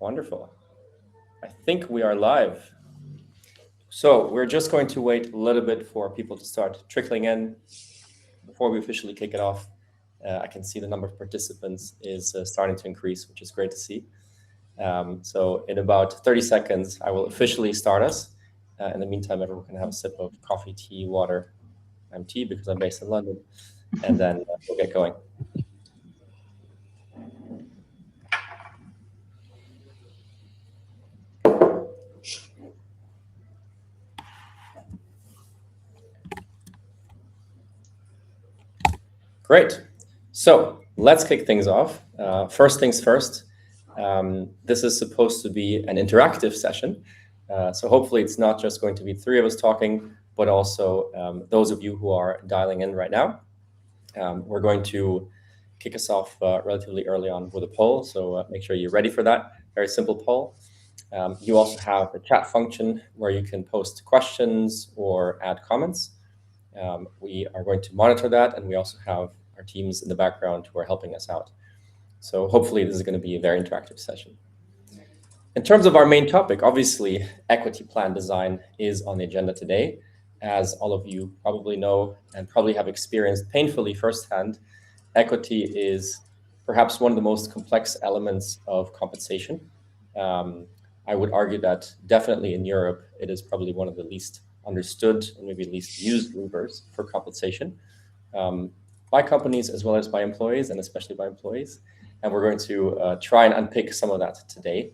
Wonderful. I think we are live. So we're just going to wait a little bit for people to start trickling in before we officially kick it off. I can see the number of participants is starting to increase, which is great to see. So in about 30 seconds, I will officially start us. In the meantime, everyone can have a sip of coffee, tea, water. I'm tea because I'm based in London. And then we'll get going. Great. So let's kick things off. First things first, this is supposed to be an interactive session. So hopefully it's not just going to be three of us talking, but also those of you who are dialing in right now. We're going to kick us off relatively early on with a poll. So make sure you're ready for that. Very simple poll. You also have the chat function where you can post questions or add comments. We are going to monitor that, and we also have our teams in the background who are helping us out. So hopefully this is going to be a very interactive session. In terms of our main topic, obviously equity plan design is on the agenda today. As all of you probably know and probably have experienced painfully firsthand, equity is perhaps one of the most complex elements of compensation. I would argue that definitely in Europe, it is probably one of the least understood and maybe least used levers for compensation by companies as well as by employees, and especially by employees. And we're going to try and unpick some of that today.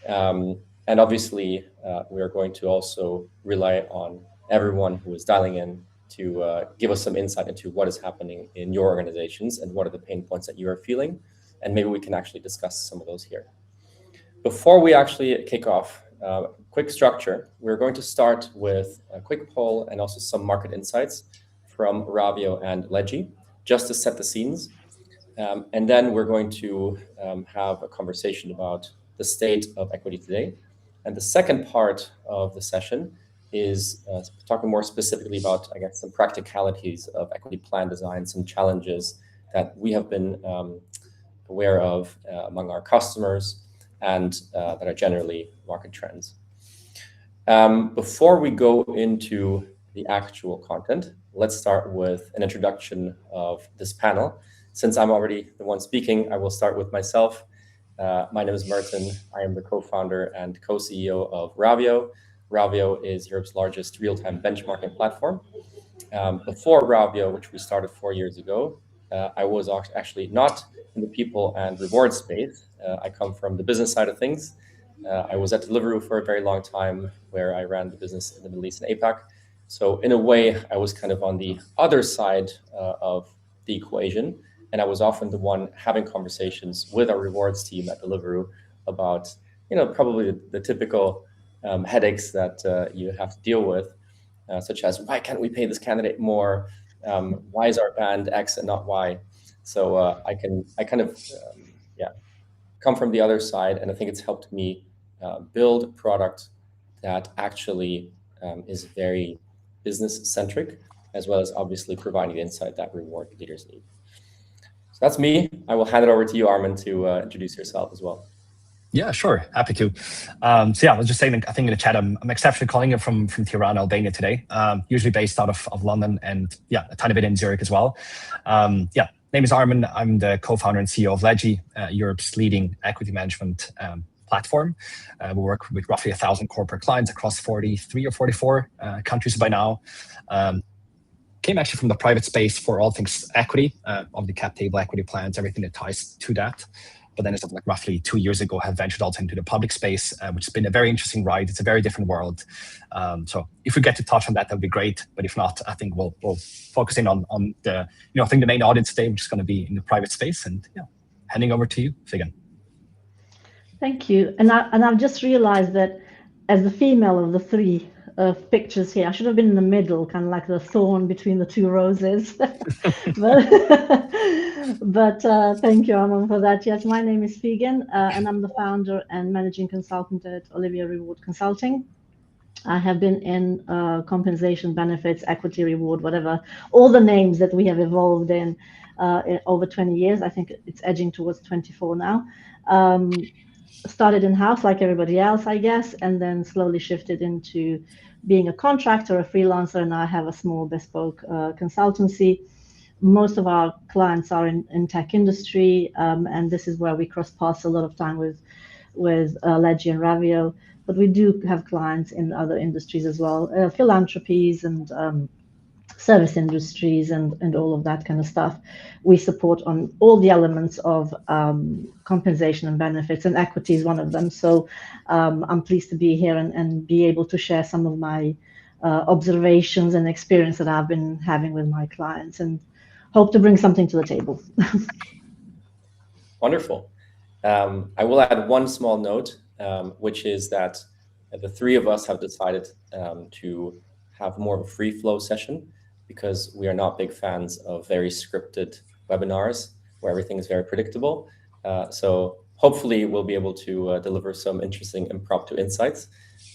And obviously, we are going to also rely on everyone who is dialing in to give us some insight into what is happening in your organizations and what are the pain points that you are feeling. And maybe we can actually discuss some of those here. Before we actually kick off, quick structure. We're going to start with a quick poll and also some market insights from Ravio and Ledgy, just to set the scenes. And then we're going to have a conversation about the state of equity today. And the second part of the session is talking more specifically about, I guess, some practicalities of equity plan design, some challenges that we have been aware of among our customers and that are generally market trends. Before we go into the actual content, let's start with an introduction of this panel. Since I'm already the one speaking, I will start with myself. My name is Merten. I am the co-founder and co-CEO of Ravio. Ravio is Europe's largest real-time benchmarking platform. Before Ravio, which we started 4 years ago, I was actually not in the people and reward space. I come from the business side of things. I was at Deliveroo for a very long time, where I ran the business in the Middle East and APAC. So in a way, I was kind of on the other side of the equation. And I was often the one having conversations with our rewards team at Deliveroo about, probably the typical headaches that you have to deal with, such as why can't we pay this candidate more? Why is our band X and not Y? So I kind of come from the other side, and I think it's helped me build a product that actually is very business-centric, as well as obviously providing the insight that reward leaders need. So that's me. I will hand it over to you, Armon, to introduce yourself as well. Yeah, sure. Happy to. I was just saying, I think in the chat, I'm exceptionally calling it from Tirana, Albania today, usually based out of London and a tiny bit in Zurich as well. Name is Armon. I'm the co-founder and CEO of Ledgy, Europe's leading equity management platform. We work with roughly 1,000 corporate clients across 43 or 44 countries by now. Came actually from the private space for all things equity, on the cap table equity plans, everything that ties to that. But then, like roughly 2 years ago, have ventured also into the public space, which has been a very interesting ride. It's a very different world. So if we get to touch on that, that would be great. But if not, I think we'll focus in on the, I think the main audience today, which is going to be in the private space. And handing over to you, Figen. Thank you. And I've just realized that as the female of the three pictures here, I should have been in the middle, kind of like the thorn between the two roses. but thank you, Armon, for that. Yes, my name is Figen, and I'm the founder and managing consultant at Olivier Reward Consulting. I have been in compensation, benefits, equity, reward, whatever, all the names that we have evolved in over 20 years. I think it's edging towards 24 now. started in-house like everybody else, I guess, and then slowly shifted into being a contractor, a freelancer, and I have a small bespoke consultancy. Most of our clients are in tech industry, and this is where we cross paths a lot of time with Ledgy and Ravio. But we do have clients in other industries as well, philanthropies and service industries and all of that kind of stuff. We support on all the elements of compensation and benefits, and equity is one of them. So I'm pleased to be here and be able to share some of my observations and experience that I've been having with my clients, and hope to bring something to the table. Wonderful. I will add one small note, which is that the three of us have decided to have more of a free flow session, because we are not big fans of very scripted webinars where everything is very predictable. So hopefully we'll be able to deliver some interesting impromptu insights.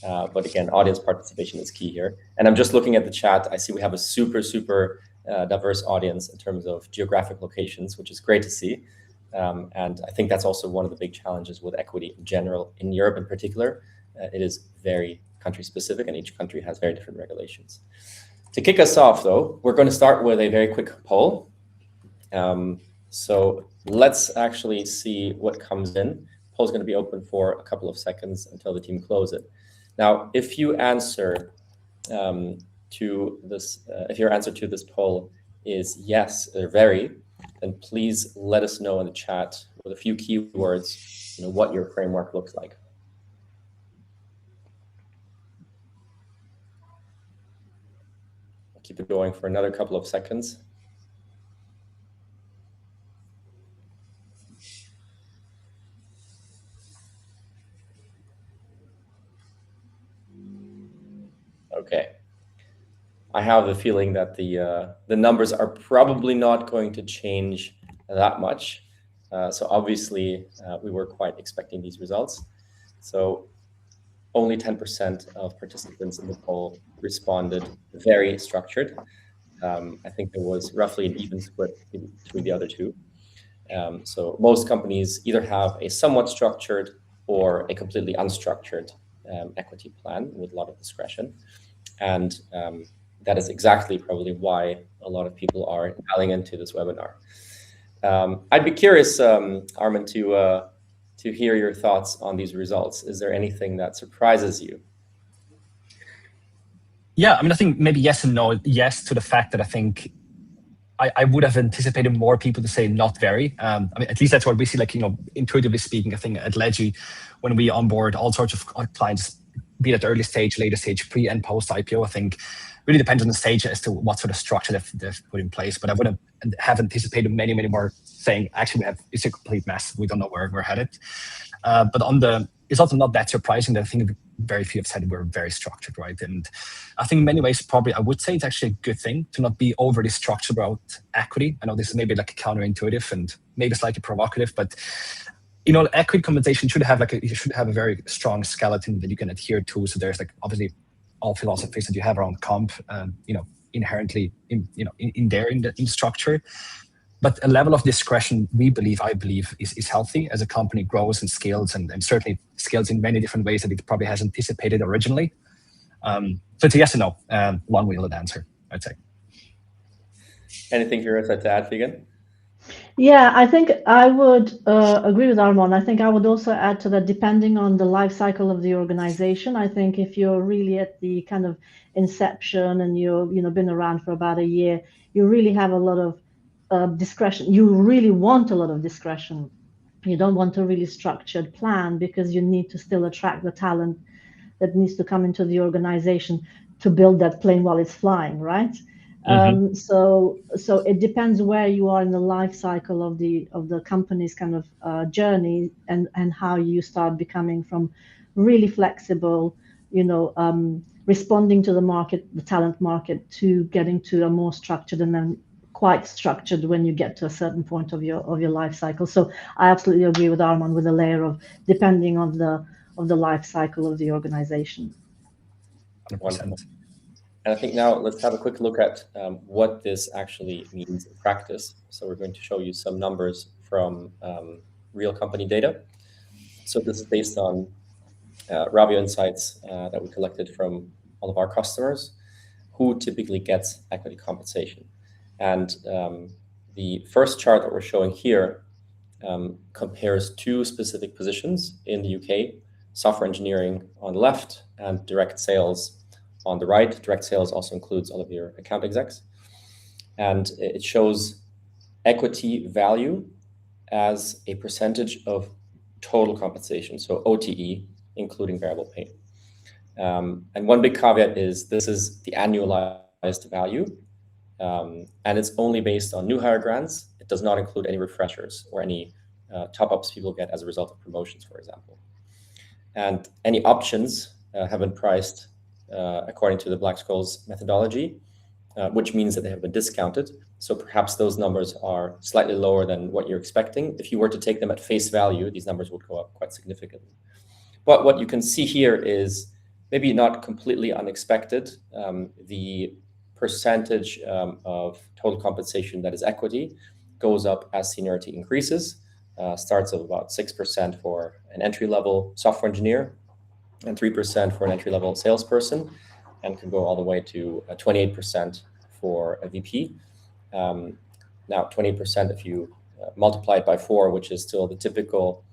But again, audience participation is key here. And I'm just looking at the chat. I see we have a super diverse audience in terms of geographic locations, which is great to see. And I think that's also one of the big challenges with equity in general, in Europe in particular. It is very country specific, and each country has very different regulations. To kick us off, though, we're going to start with a very quick poll. So let's actually see what comes in. The poll is going to be open for a couple of seconds until the team close it. Now, if you answer to this, if your answer to this poll is yes or very, then please let us know in the chat with a few keywords, what your framework looks like. Keep it going for another couple of seconds. Okay. I have the feeling that the numbers are probably not going to change that much. So obviously, we were quite expecting these results. So only 10% of participants in the poll responded very structured. I think there was roughly an even split between the other two. So most companies either have a somewhat structured or a completely unstructured equity plan with a lot of discretion. And that is exactly probably why a lot of people are dialing into this webinar. I'd be curious, Armon, to hear your thoughts on these results. Is there anything that surprises you? Yeah, I mean, I think maybe yes and no. Yes to the fact that I think I would have anticipated more people to say not very. I mean, at least that's what we see, like, intuitively speaking, I think at Ledgy, when we onboard all sorts of clients, be it at early stage, later stage, pre and post IPO, I think really depends on the stage as to what sort of structure they've put in place. But I would have anticipated many more saying, actually, it's a complete mess. We don't know where we're headed. But it's also not that surprising that I think very few have said we're very structured, right? And I think in many ways, probably I would say it's actually a good thing to not be overly structured about equity. I know this is maybe like counterintuitive and maybe slightly provocative, but equity compensation should have a very strong skeleton that you can adhere to. So there's obviously all philosophies that you have around comp, inherently in the structure. But a level of discretion, I believe, is healthy as a company grows and scales, and certainly scales in many different ways that it probably has anticipated originally. So it's a yes and no, long-winded answer, I'd say. Anything you're to add, Figen? Yeah, I think I would agree with Armon. I think I would also add to that, depending on the life cycle of the organization. I think if you're really at the kind of inception and you've been around for about a year, you really have a lot of discretion. You really want a lot of discretion. You don't want a really structured plan because you need to still attract the talent that needs to come into the organization to build that plane while it's flying, right? Mm-hmm. So it depends where you are in the life cycle of the company's kind of journey, and how you start becoming from really flexible, responding to the market, the talent market, to getting to a more structured and then quite structured when you get to a certain point of your life cycle. So I absolutely agree with Armon with a layer of depending on the life cycle of the organization. 100%. And I think now let's have a quick look at what this actually means in practice. So we're going to show you some numbers from real company data. So this is based on Ravio insights that we collected from all of our customers who typically gets equity compensation. And the first chart that we're showing here compares two specific positions in the UK, software engineering on the left and direct sales on the right. Direct sales also includes all of your account execs. And it shows equity value as a percentage of total compensation, so OTE, including variable pay. And one big caveat is this is the annualized value, and it's only based on new hire grants. It does not include any refreshers or any top-ups people get as a result of promotions, for example. And any options have been priced according to the Black-Scholes methodology, which means that they have been discounted. So perhaps those numbers are slightly lower than what you're expecting. If you were to take them at face value, these numbers would go up quite significantly. But what you can see here is maybe not completely unexpected. The percentage of total compensation that is equity goes up as seniority increases, starts at about 6% for an entry-level software engineer and 3% for an entry-level salesperson, and can go all the way to 28% for a VP. Now, 20% if you multiply it by 4, which is still the typical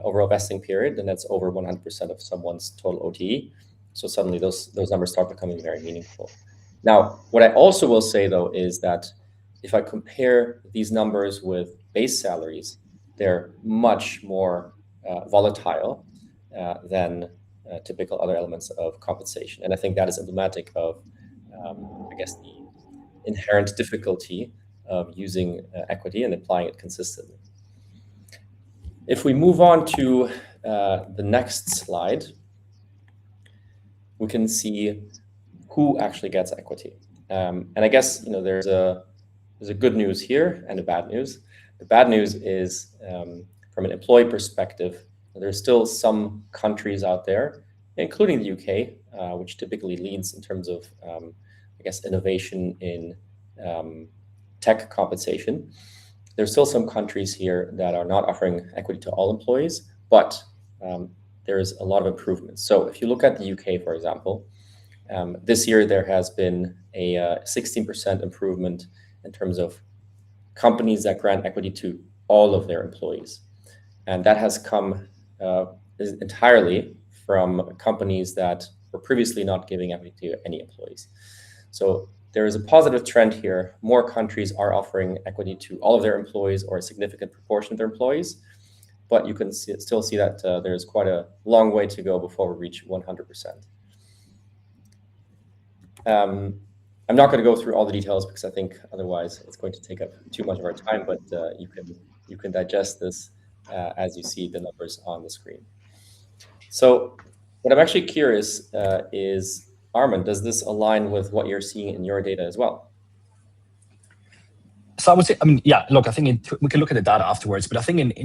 overall vesting period, then that's over 100% of someone's total OTE. So suddenly those numbers start becoming very meaningful. Now, what I also will say, though, is that if I compare these numbers with base salaries, they're much more volatile than typical other elements of compensation. And I think that is emblematic of, I guess, the inherent difficulty of using equity and applying it consistently. If we move on to the next slide, we can see who actually gets equity. And I guess there's a good news here and a bad news. The bad news is from an employee perspective, there's still some countries out there, including the UK, which typically leads in terms of, I guess, innovation in tech compensation. There's still some countries here that are not offering equity to all employees, but there's a lot of improvements. So if you look at the UK, for example, this year there has been a 16% improvement in terms of companies that grant equity to all of their employees. And that has come entirely from companies that were previously not giving equity to any employees. So there is a positive trend here. More countries are offering equity to all of their employees or a significant proportion of their employees, but you can still see that there's quite a long way to go before we reach 100%. I'm not going to go through all the details because I think otherwise it's going to take up too much of our time, but you can digest this as you see the numbers on the screen. So what I'm actually curious is, Armon, does this align with what you're seeing in your data as well? So I would say, yeah, look, I think we can look at the data afterwards, but I think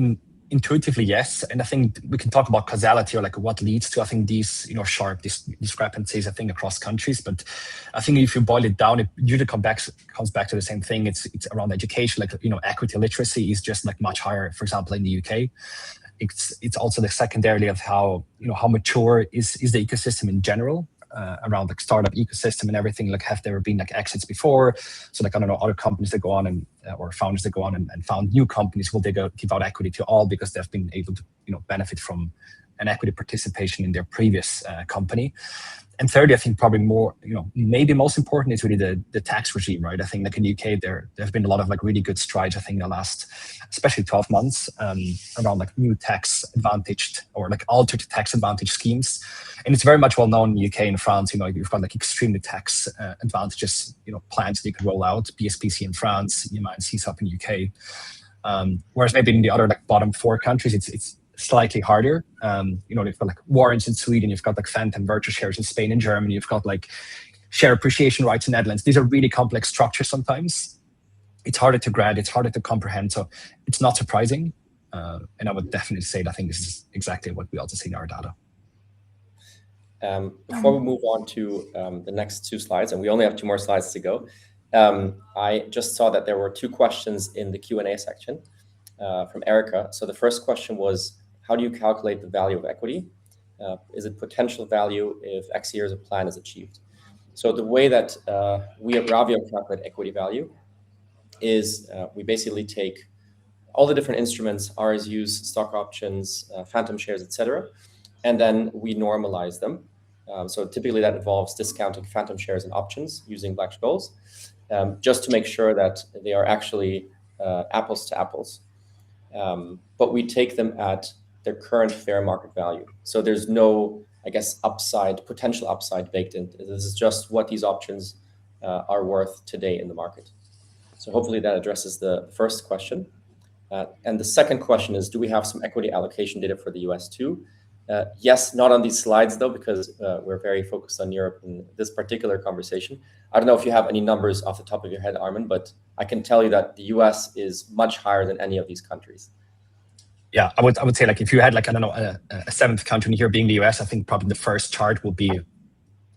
intuitively, yes. And I think we can talk about causality or like what leads to, I think, these, sharp discrepancies, I think, across countries. But I think if you boil it down, it usually comes back to the same thing. It's around education, like, equity literacy is just like much higher, for example, in the UK. It's also the secondarily of how mature is the ecosystem in general. Around like startup ecosystem and everything, like have there been like exits before? So like, I don't know, other companies that go on and or founders that go on and found new companies, will they give out equity to all because they've been able to benefit from an equity participation in their previous company? And thirdly, I think probably more, maybe most important is really the tax regime, right? I think like in the UK, there have been a lot of like really good strides, I think, in the last, especially 12 months, around like new tax advantaged or like altered tax advantage schemes. And it's very much well known in the UK and France, you've got like extremely tax advantages, plans that you can roll out, BSPC in France, EMI and CSOP in the UK. Whereas maybe in the other like bottom 4 countries, it's slightly harder. You've got like warrants in Sweden, you've got like phantom virtual shares in Spain and Germany, you've got like share appreciation rights in Netherlands. These are really complex structures sometimes. It's harder to grad, it's harder to comprehend. So it's not surprising. And I would definitely say that I think this is exactly what we also see in our data. Before we move on to the next 2 slides, and we only have 2 more slides to go, I just saw that there were 2 questions in the Q&A section from Erica. So the first question was, how do you calculate the value of equity? Is it potential value if X years of plan is achieved? So the way that we at Ravio calculate equity value is we basically take all the different instruments, RSUs, stock options, phantom shares, etc., and then we normalize them. So typically that involves discounting phantom shares and options using Black-Scholes, just to make sure that they are actually apples to apples. But we take them at their current fair market value. So there's no, I guess, potential upside baked in. This is just what these options are worth today in the market. So hopefully that addresses the first question. And the second question is, do we have some equity allocation data for the US too? Yes, not on these slides though, because we're very focused on Europe in this particular conversation. I don't know if you have any numbers off the top of your head, Armon, but I can tell you that the US is much higher than any of these countries. Yeah, I would say, like, if you had, like, I don't know, a seventh country here being the US, I think probably the first chart would be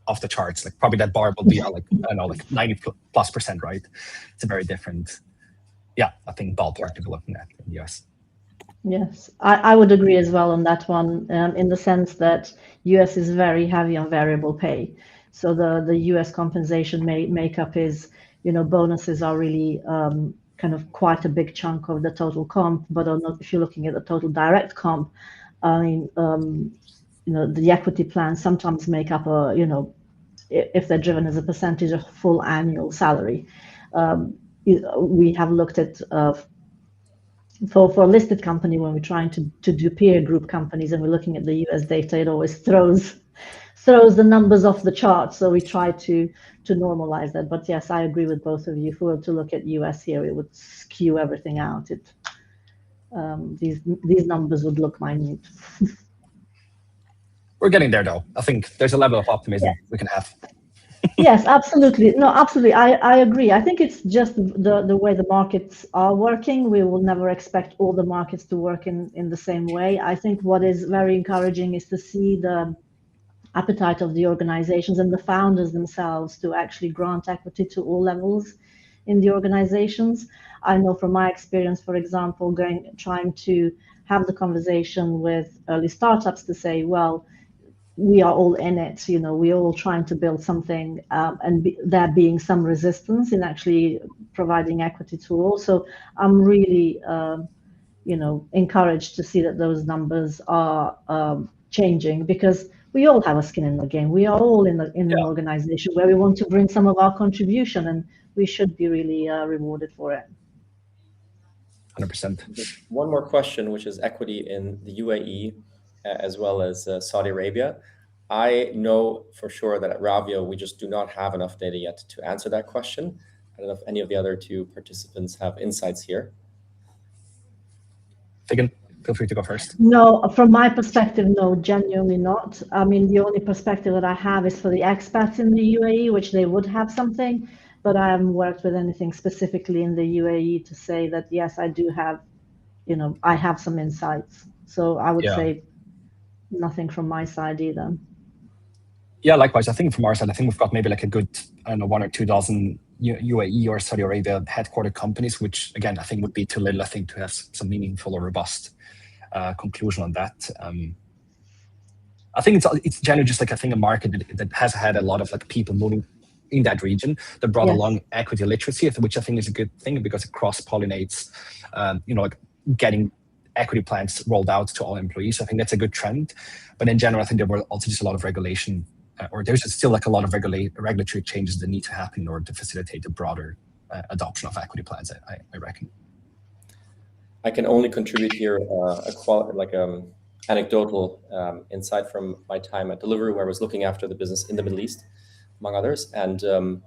off the charts. Like, probably that bar will be like, I don't know, like 90+%, right? It's a very different, yeah, I think ballpark to be looking at in the US. Yes, I would agree as well on that one, in the sense that US is very heavy on variable pay. So the US compensation makeup is, bonuses are really kind of quite a big chunk of the total comp. But if you're looking at the total direct comp, I mean, the equity plans sometimes make up if they're driven as a percentage of full annual salary. We have looked at for a listed company, when we're trying to do peer group companies and we're looking at the US data, it always throws the numbers off the chart. So we try to normalize that. But yes, I agree with both of you. If we were to look at US here, it would skew everything out. These numbers would look minute. We're getting there though. I think there's a level of optimism we can have. Yes, absolutely. No, absolutely. I agree. I think it's just the way the markets are working. We will never expect all the markets to work in the same way. I think what is very encouraging is to see the appetite of the organizations and the founders themselves to actually grant equity to all levels in the organizations. I know from my experience, for example, trying to have the conversation with early startups to say, well, we are all in it, we're all trying to build something, and there being some resistance in actually providing equity to all. So I'm really, encouraged to see that those numbers are changing, because we all have a skin in the game. We are all in an organization where we want to bring some of our contribution, and we should be really rewarded for it. 100%. One more question, which is equity in the UAE as well as Saudi Arabia. I know for sure that at Ravio, we just do not have enough data yet to answer that question. I don't know if any of the other two participants have insights here. Figen, feel free to go first. No, from my perspective, no, genuinely not. I mean, the only perspective that I have is for the expats in the UAE, which they would have something, but I haven't worked with anything specifically in the UAE to say that, yes, I do have, I have some insights. So I would say nothing from my side either. Yeah, likewise. I think from our side, I think we've got maybe like a good, 1 or 2 dozen UAE or Saudi Arabia headquartered companies, which again, I think would be too little, I think, to have some meaningful or robust conclusion on that. I think it's generally just like, I think, a market that has had a lot of like people moving in that region that brought along equity literacy, which I think is a good thing because it cross-pollinates, like getting equity plans rolled out to all employees. I think that's a good trend. But in general, I think there were also just a lot of regulation, or there's still like a lot of regulatory changes that need to happen in order to facilitate the broader adoption of equity plans, I reckon. I can only contribute here anecdotal insight from my time at Deliveroo, where I was looking after the business in the Middle East, among others. And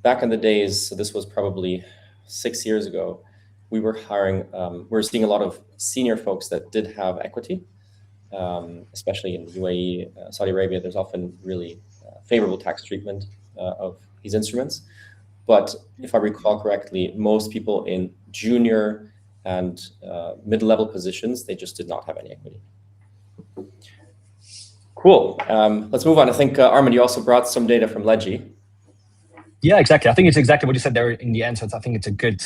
back in the days, so this was probably 6 years ago, we were seeing a lot of senior folks that did have equity, especially in UAE, Saudi Arabia. There's often really favorable tax treatment of these instruments. But if I recall correctly, most people in junior and mid-level positions, they just did not have any equity. Cool. Let's move on. I think, Armon, you also brought some data from Ledgy. Yeah, exactly. I think it's exactly what you said there in the answer. I think it's a good,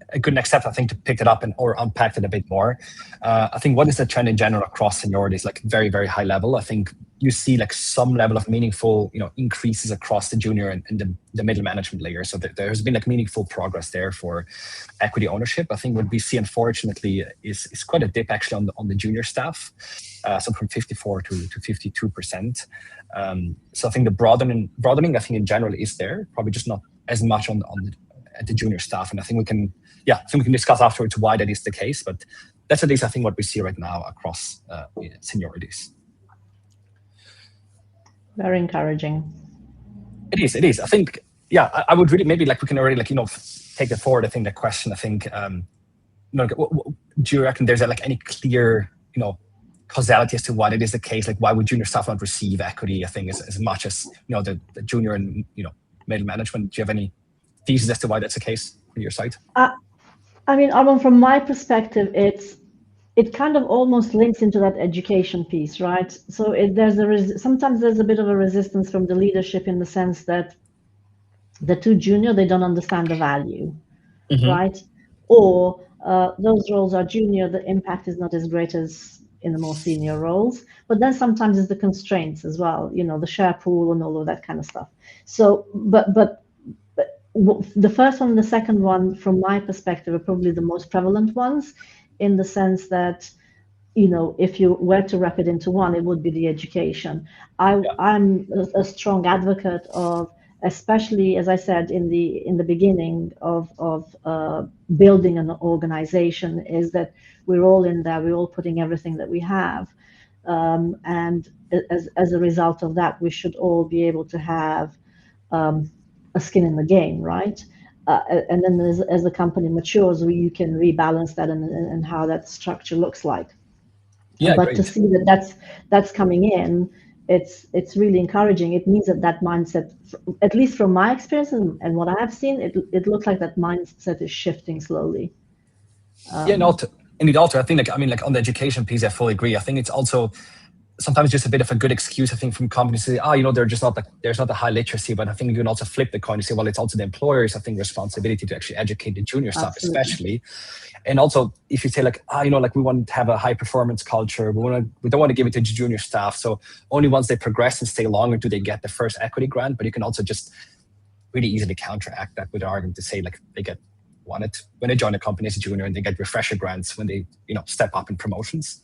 a good next step, I think, to pick it up or unpack it a bit more. I think what is the trend in general across seniorities, like very, very high level. I think you see like some level of meaningful, increases across the junior and the middle management layer. So there's been like meaningful progress there for equity ownership. I think what we see, unfortunately, is quite a dip actually on the junior staff, so from 54 to 52%. So I think the broadening, I think in general is there, probably just not as much at the junior staff. And I think we can discuss afterwards why that is the case. But that's at least I think what we see right now across seniorities. Very encouraging. It is. I think, I would really, maybe like we can already take it forward. I think the question, I think, do you reckon there's like any clear, causality as to why it is the case? Like why would junior staff not receive equity, I think, as much as, the junior and, middle management? Do you have any thesis as to why that's the case on your side? I mean, Armon, from my perspective, it kind of almost links into that education piece, right? So sometimes there's a bit of a resistance from the leadership in the sense that the too junior, they don't understand the value, right? Or those roles are junior, the impact is not as great as in the more senior roles. But then sometimes it's the constraints as well, the share pool and all of that kind of stuff. So, but the first one and the second one, from my perspective, are probably the most prevalent ones, in the sense that, if you were to wrap it into one, it would be the education. I'm a strong advocate of, especially as I said in the beginning of building an organization, is that we're all in there, we're all putting everything that we have, and as a result of that, we should all be able to have a skin in the game, right? And then as the company matures, you can rebalance that and how that structure looks like. But great. To see that's coming in, it's really encouraging. It means that mindset, at least from my experience and what I have seen, it looks like that mindset is shifting slowly. Indeed, also I think on the education piece, I fully agree. I think it's also sometimes just a bit of a good excuse, I think, from companies to say, there's not a high literacy. But I think you can also flip the coin and say, well, it's also the employer's, I think, responsibility to actually educate the junior staff, especially. And also, if you say we want to have a high performance culture, we don't want to give it to junior staff. So only once they progress and stay longer do they get the first equity grant. But you can also just really easily counteract that with an argument to say, they get wanted when they join a company as a junior, and they get refresher grants when they step up in promotions.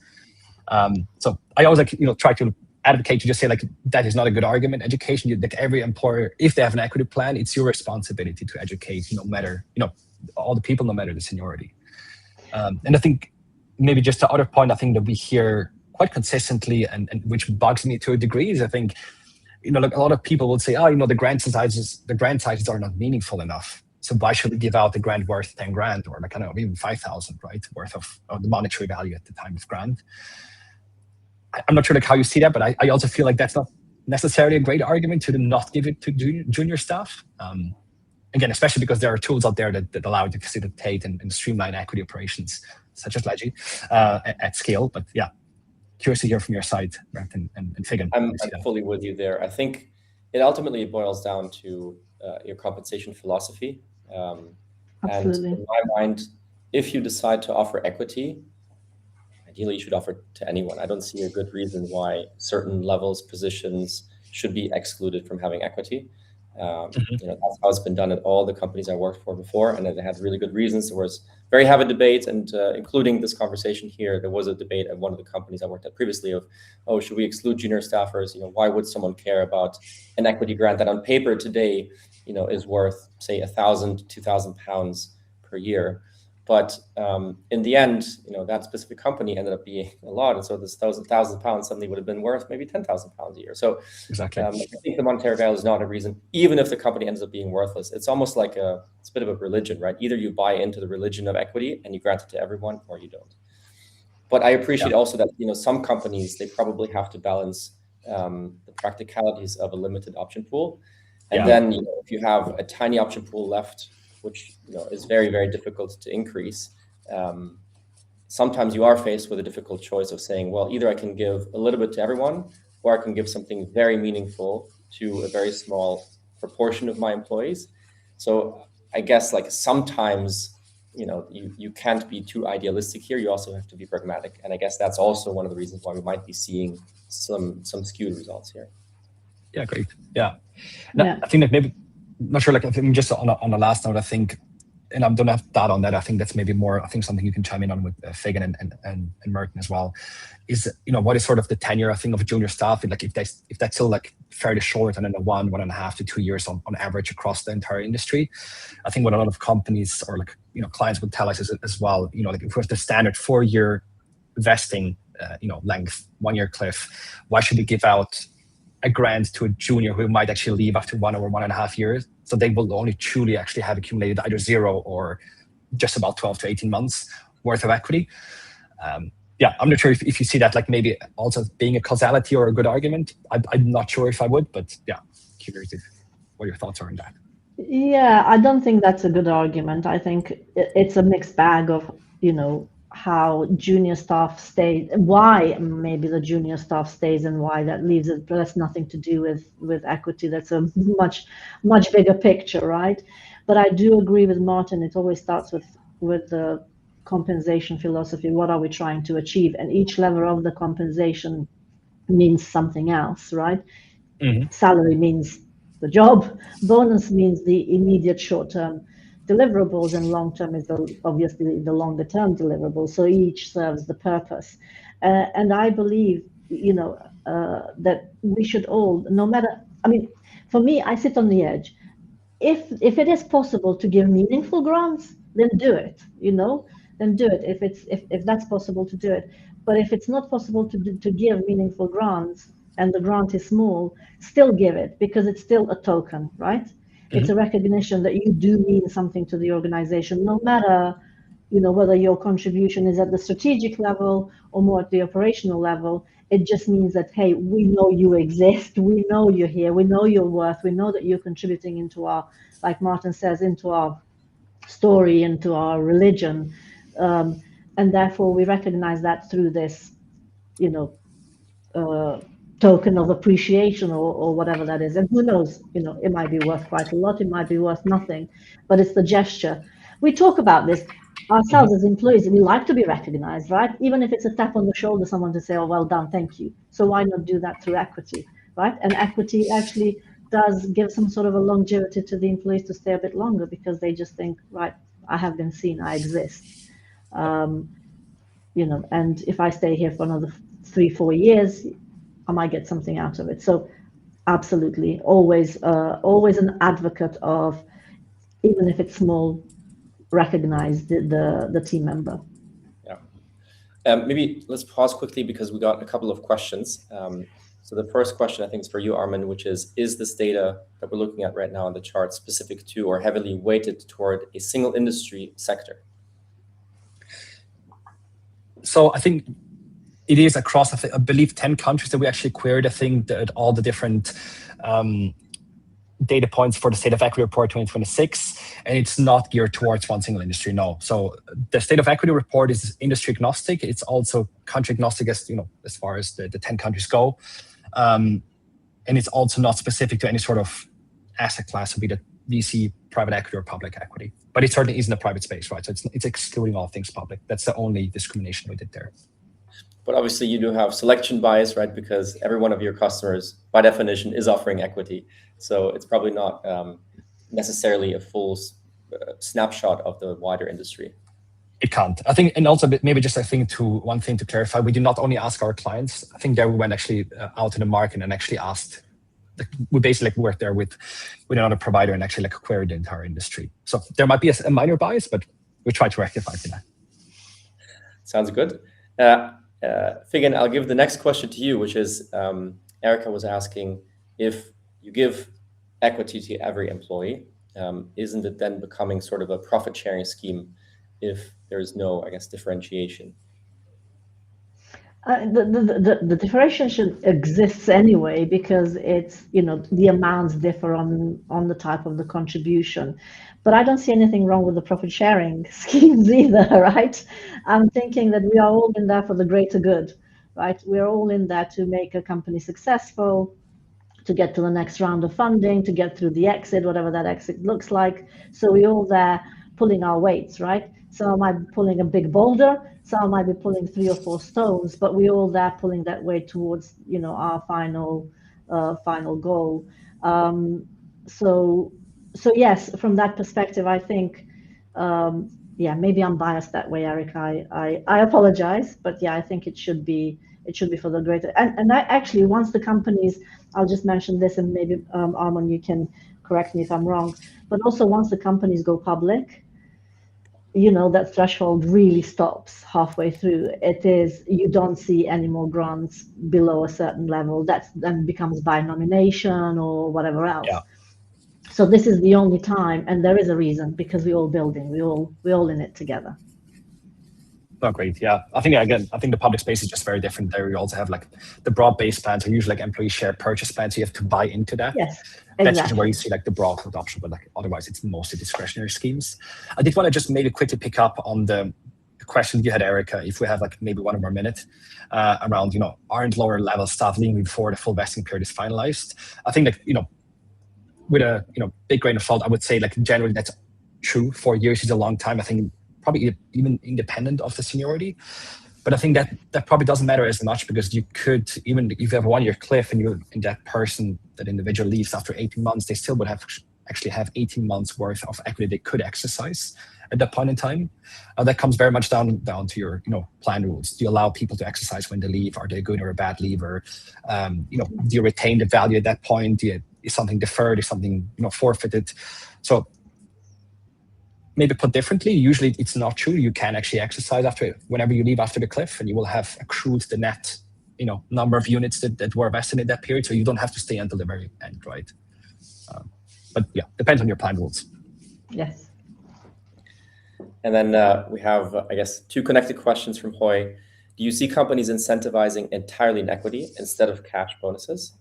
So I always try to advocate to just say that is not a good argument. Education, every employer, if they have an equity plan, it's your responsibility to educate, no matter all the people, no matter the seniority. And I think maybe just the other point I think that we hear quite consistently and which bugs me to a degree is I think a lot of people will say, the grant sizes are not meaningful enough. So why should we give out the grant worth 10 grand or even 5,000, right, worth of the monetary value at the time of grant? I'm not sure how you see that, but I also feel like that's not necessarily a great argument to not give it to junior staff. Again, especially because there are tools out there that allow you to facilitate and streamline equity operations, such as Ledgy, at scale. But curious to hear from your side, Merten and Figen. I'm fully with you there. I think it ultimately boils down to your compensation philosophy. Absolutely. And in my mind, if you decide to offer equity, ideally you should offer it to anyone. I don't see a good reason why certain levels, positions should be excluded from having equity. That's how it's been done at all the companies I worked for before, and it had really good reasons. There was very heavy debate, and including this conversation here, there was a debate at one of the companies I worked at previously of, should we exclude junior staffers? Why would someone care about an equity grant that on paper today, is worth, say, £1,000 to £2,000 per year? But in the end, that specific company ended up being a lot. And so this £1,000 suddenly would have been worth maybe £10,000 a year. So exactly. I think the monetary value is not a reason, even if the company ends up being worthless. It's almost like it's a bit of a religion, right? Either you buy into the religion of equity and you grant it to everyone, or you don't. But I appreciate also that, some companies, they probably have to balance the practicalities of a limited option pool. And then, if you have a tiny option pool left, which is very, very difficult to increase, sometimes you are faced with a difficult choice of saying, well, either I can give a little bit to everyone, or I can give something very meaningful to a very small proportion of my employees. So I guess sometimes you can't be too idealistic here. You also have to be pragmatic, and I guess that's also one of the reasons why we might be seeing some skewed results here. Yeah, great. Yeah, I think that maybe, not sure. Like, I think just on the last note, I think, and I don't have data on that. I think that's maybe more, I think, something you can chime in on with Figen and Merten as well. Is, what is sort of the tenure, I think, of junior staff? Like, if that's still like fairly short, and then 1.5 to 2 years on average across the entire industry. I think what a lot of companies or clients would tell us is as well, like, if it was the standard 4-year vesting, length, 1-year cliff, why should we give out a grant to a junior who might actually leave after 1 or 1.5 years? So they will only truly actually have accumulated either 0 or just about 12 to 18 months worth of equity. I'm not sure if you see that, like, maybe also being a causality or a good argument. I'm not sure if I would, but curious what your thoughts are on that. Yeah, I don't think that's a good argument. I think it's a mixed bag of, how junior staff stay, why maybe the junior staff stays and why that leaves it, but that's nothing to do with equity. That's a much bigger picture, right? But I do agree with Martin. It always starts with the compensation philosophy. What are we trying to achieve? And each level of the compensation means something else, right? Mm-hmm. Salary means the job, bonus means the immediate short-term deliverables, and long-term is obviously the longer-term deliverables. So each serves the purpose. And I believe, that we should all, no matter, for me, I sit on the edge. If it is possible to give meaningful grants, then do it, then do it if that's possible to do it. But if it's not possible to give meaningful grants and the grant is small, still give it, because it's still a token, right? Mm-hmm. It's a recognition that you do mean something to the organization, no matter, whether your contribution is at the strategic level or more at the operational level. It just means that, hey, we know you exist, we know you're here, we know your worth, we know that you're contributing into our, like Martin says, into our story, into our religion. And therefore we recognize that through this, token of appreciation or whatever that is. And who knows, it might be worth quite a lot, it might be worth nothing, but it's the gesture. We talk about this ourselves as employees. We like to be recognized, right? Even if it's a tap on the shoulder, someone to say, oh, well done, thank you. So why not do that through equity, right? And equity actually does give some sort of a longevity to the employees to stay a bit longer, because they just think, right, I have been seen, I exist. And if I stay here for another 3-4 years, I might get something out of it. So absolutely, always an advocate of, even if it's small, recognize the team member. Yeah. Maybe let's pause quickly, because we got a couple of questions. So the first question, I think, is for you, Armon, which is this data that we're looking at right now on the chart specific to or heavily weighted toward a single industry sector? So I think it is across, I believe, 10 countries that we actually queried. I think that all the different data points for the State of Equity Report 2026, and it's not geared towards one single industry, no. So the State of Equity Report is industry agnostic. It's also country agnostic, as far as the 10 countries go. And it's also not specific to any sort of asset class, be it VC, private equity, or public equity. But it certainly isn't a private space, right? So it's excluding all things public. That's the only discrimination we did there. But obviously you do have selection bias, right? Because every one of your customers, by definition, is offering equity. So it's probably not necessarily a full snapshot of the wider industry. It can't. I think, and also maybe just one thing to clarify, we do not only ask our clients. I think there we went actually out in the market and actually asked. We basically worked there with another provider and actually queried the entire industry. So there might be a minor bias, but we try to rectify that. Sounds good. Figen, I'll give the next question to you, which is Erica was asking, if you give equity to every employee, isn't it then becoming sort of a profit sharing scheme if there's no, I guess, differentiation? The differentiation exists anyway, because it's, the amounts differ on the type of the contribution. But I don't see anything wrong with the profit sharing schemes either, right? I'm thinking that we are all in there for the greater good, right? We're all in there to make a company successful, to get to the next round of funding, to get through the exit, whatever that exit looks like. So we're all there pulling our weights, right? Some might be pulling a big boulder, some might be pulling 3 or 4 stones, but we all there pulling that way towards, our final goal. So yes, from that perspective, I think, maybe I'm biased that way, Eric. I apologize, but yeah, I think it should be for the greater. And I actually, once the companies, I'll just mention this, and maybe Armon, you can correct me if I'm wrong, but also once the companies go public, that threshold really stops halfway through. You don't see any more grants below a certain level. That then becomes by nomination or whatever else. Yeah. So this is the only time, and there is a reason, because we're all building, we're all in it together. Oh, great. Yeah. I think the public space is just very different. There you also have like the broad-based plans are usually like employee share purchase plans. So you have to buy into that. Yes, exactly. That's exactly where you see like the broad adoption, but like otherwise it's mostly discretionary schemes. I did want to just maybe quickly pick up on the question you had, Erica, if we have like maybe 1 more minute around, aren't lower level staff leaving before the full vesting period is finalized? I think like, with a big grain of salt, I would say like generally that's true. 4 years is a long time. I think probably even independent of the seniority. But I think that probably doesn't matter as much, because you could, even if you have a 1-year cliff and that individual leaves after 18 months, they still would actually have 18 months worth of equity they could exercise at that point in time. That comes very much down to your plan rules. Do you allow people to exercise when they leave? Are they a good or a bad leaver? Do you retain the value at that point? Is something deferred? Is something forfeited? So maybe put differently, usually it's not true. You can actually exercise whenever you leave after the cliff, and you will have accrued the net number of units that were vested in that period. So you don't have to stay until the very end, right? But yeah, depends on your plan rules. Yes. And then we have, I guess, 2 connected questions from Hoy. Do you see companies incentivizing entirely in equity instead of cash bonuses,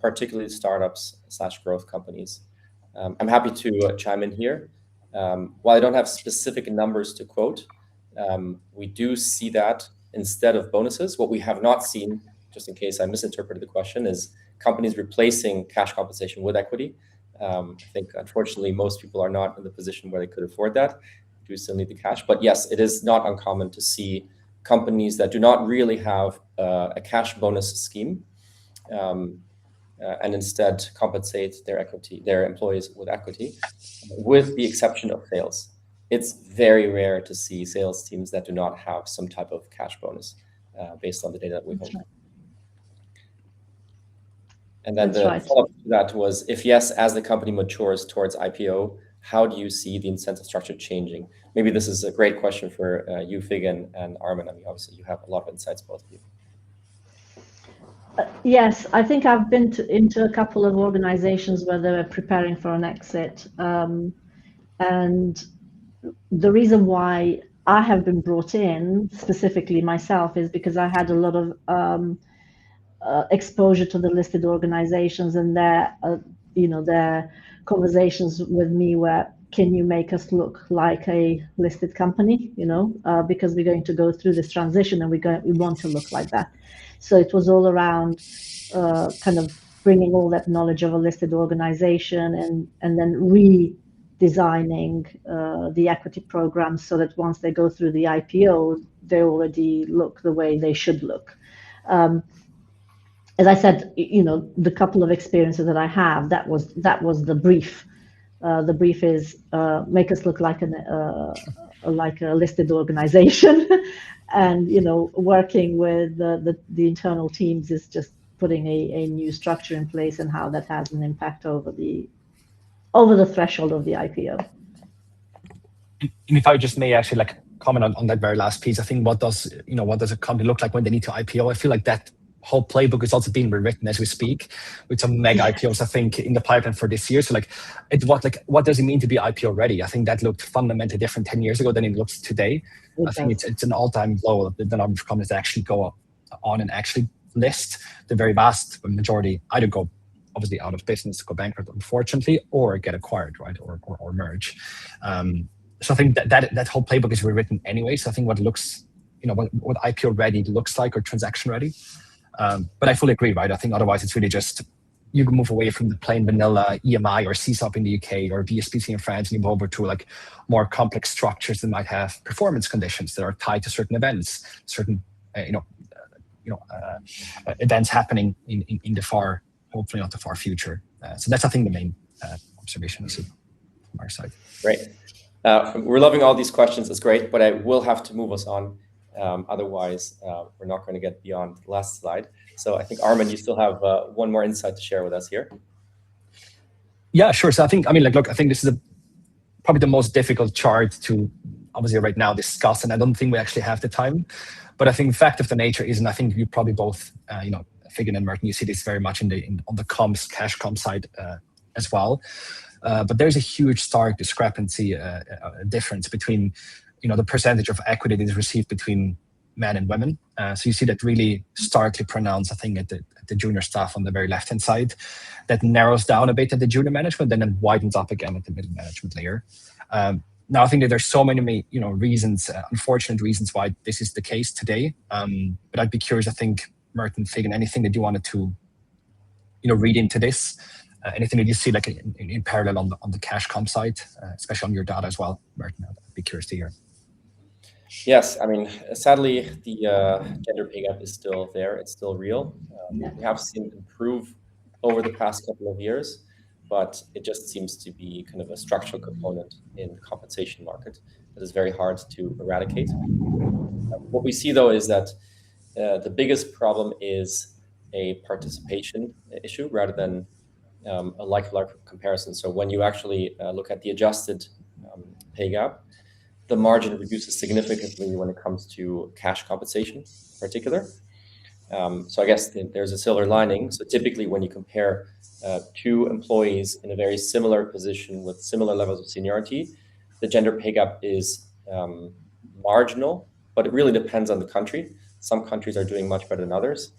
particularly startups/growth companies? I'm happy to chime in here. While I don't have specific numbers to quote, we do see that instead of bonuses. What we have not seen, just in case I misinterpreted the question, is companies replacing cash compensation with equity. I think, unfortunately, most people are not in the position where they could afford that. Do still need the cash. But yes, it is not uncommon to see companies that do not really have a cash bonus scheme and instead compensate their employees with equity, with the exception of sales. It's very rare to see sales teams that do not have some type of cash bonus based on the data that we hold. And then follow-up to that was, if yes, as the company matures towards IPO, how do you see the incentive structure changing? Maybe this is a great question for you, Figen, and Armon. I mean, obviously, you have a lot of insights, both of you. Yes, I think I've been into a couple of organizations where they were preparing for an exit. And the reason why I have been brought in, specifically myself, is because I had a lot of exposure to the listed organizations, and their conversations with me were, can you make us look like a listed company, because we're going to go through this transition and we want to look like that. So it was all around kind of bringing all that knowledge of a listed organization and then redesigning the equity programs so that once they go through the IPO, they already look the way they should look. As I said, the couple of experiences that I have, that was the brief. The brief is make us look like a listed organization, and working with the internal teams is just putting a new structure in place and how that has an impact over the threshold of the IPO. And if I just may actually comment on that very last piece, I think what does a company look like when they need to IPO? I feel like that whole playbook is also being rewritten as we speak, with some mega IPOs, I think, in the pipeline for this year. So what does it mean to be IPO ready? I think that looked fundamentally different 10 years ago than it looks today. I think it's an all-time low, the number of companies that actually go on and actually list. The very vast majority either go obviously out of business, go bankrupt, unfortunately, or get acquired, right, or merge. So I think that whole playbook is rewritten anyway. So I think what IPO ready looks like, or transaction ready. But I fully agree, right? I think otherwise it's really just, you can move away from the plain vanilla EMI or CSOP in the UK or BSPC in France and you move over to like more complex structures that might have performance conditions that are tied to certain events, certain events happening in the far, hopefully not the far future. So that's, I think, the main observation I see from our side. Great. We're loving all these questions. It's great, but I will have to move us on. Otherwise, we're not going to get beyond the last slide. So I think, Armon, you still have one more insight to share with us here. Yeah, sure. So I think this is probably the most difficult chart to obviously right now discuss, and I don't think we actually have the time. But I think the fact of the nature is, and I think you probably both, Figen and Merten, you see this very much on the comms, cash comms side as well. But there's a huge stark discrepancy, difference between, the percentage of equity that is received between men and women. So you see that really starkly pronounced, I think, at the junior staff on the very left-hand side. That narrows down a bit at the junior management, and then widens up again at the middle management layer. Now, I think that there's so many, reasons, unfortunate reasons why this is the case today. But I'd be curious, I think, Merten, Figen, anything that you wanted to, read into this? Anything that you see like in parallel on the cash comp side, especially on your data as well, Merten? I'd be curious to hear. Yes, I mean, sadly, the gender pay gap is still there. It's still real. We have seen it improve over the past couple of years, but it just seems to be kind of a structural component in the compensation market that is very hard to eradicate. What we see, though, is that the biggest problem is a participation issue rather than a like-for-like comparison. So when you actually look at the adjusted pay gap, the margin reduces significantly when it comes to cash compensation in particular. So I guess there's a silver lining. So typically when you compare two employees in a very similar position with similar levels of seniority, the gender pay gap is marginal, but it really depends on the country. Some countries are doing much better than others.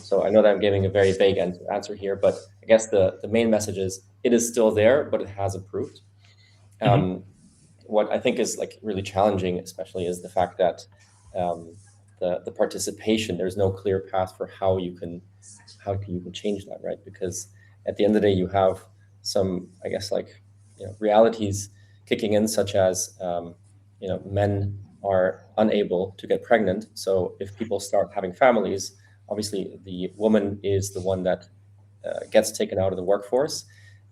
So I know that I'm giving a very vague answer here, but I guess the main message is it is still there, but it has improved. What I think is like really challenging, especially, is the fact that the participation, there's no clear path for how you can change that, right? Because at the end of the day, you have some, I guess, realities kicking in, such as men are unable to get pregnant. So if people start having families, obviously the woman is the one that gets taken out of the workforce.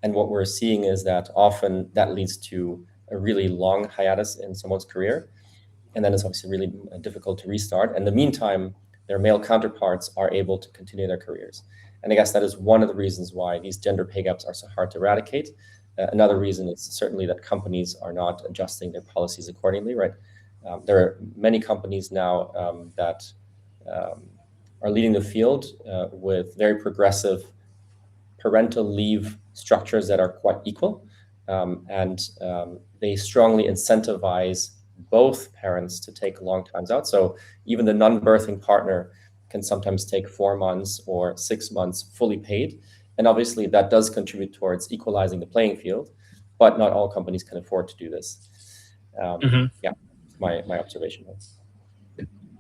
And what we're seeing is that often that leads to a really long hiatus in someone's career. And then it's obviously really difficult to restart. In the meantime, their male counterparts are able to continue their careers. And I guess that is one of the reasons why these gender pay gaps are so hard to eradicate. Another reason is certainly that companies are not adjusting their policies accordingly, right? There are many companies now that are leading the field with very progressive parental leave structures that are quite equal. And they strongly incentivize both parents to take long times out. So even the non-birthing partner can sometimes take 4 months or 6 months fully paid. And obviously that does contribute towards equalizing the playing field, but not all companies can afford to do this. Yeah, my observation.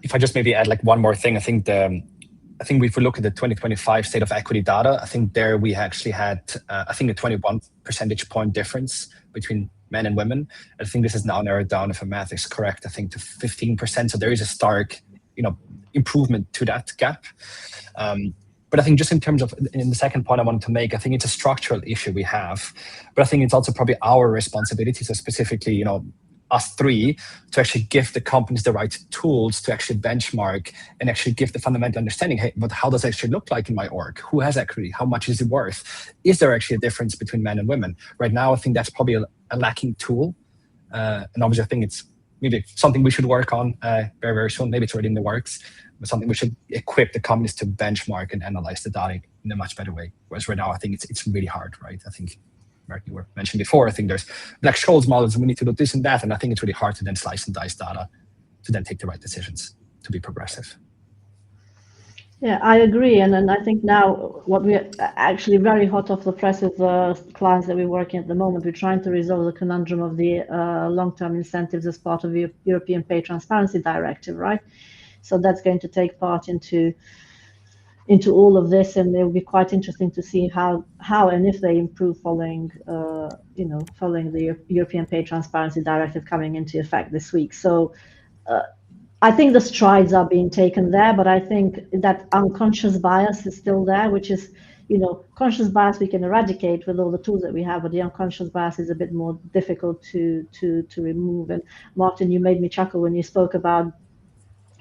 If I just maybe add like one more thing, I think if we look at the 2025 state of equity data, I think there we actually had, a 21 percentage point difference between men and women. I think this is now narrowed down, if my math is correct, I think to 15%. So there is a stark, improvement to that gap. But I think just in terms of, in the second point I wanted to make, I think it's a structural issue we have, but I think it's also probably our responsibility, so specifically, us three, to actually give the companies the right tools to actually benchmark and actually give the fundamental understanding, hey, but how does it actually look like in my org? Who has equity? How much is it worth? Is there actually a difference between men and women? Right now, I think that's probably a lacking tool. And obviously, I think it's maybe something we should work on very, very soon. Maybe it's already in the works, but something we should equip the companies to benchmark and analyze the data in a much better way. Whereas right now, I think it's really hard, right? I think, Mark, you were mentioned before, I think there's Black-Scholes models and we need to do this and that. And I think it's really hard to then slice and dice data to then take the right decisions to be progressive. Yeah, I agree. And I think now what we're actually very hot off the press with the clients that we're working at the moment, we're trying to resolve the conundrum of the long-term incentives as part of the European Pay Transparency Directive, right? So that's going to take part into into all of this, and it will be quite interesting to see how and if they improve following following the European Pay Transparency Directive coming into effect this week. So I think the strides are being taken there, but I think that unconscious bias is still there, which is, conscious bias we can eradicate with all the tools that we have, but the unconscious bias is a bit more difficult to remove. And Martin, you made me chuckle when you spoke about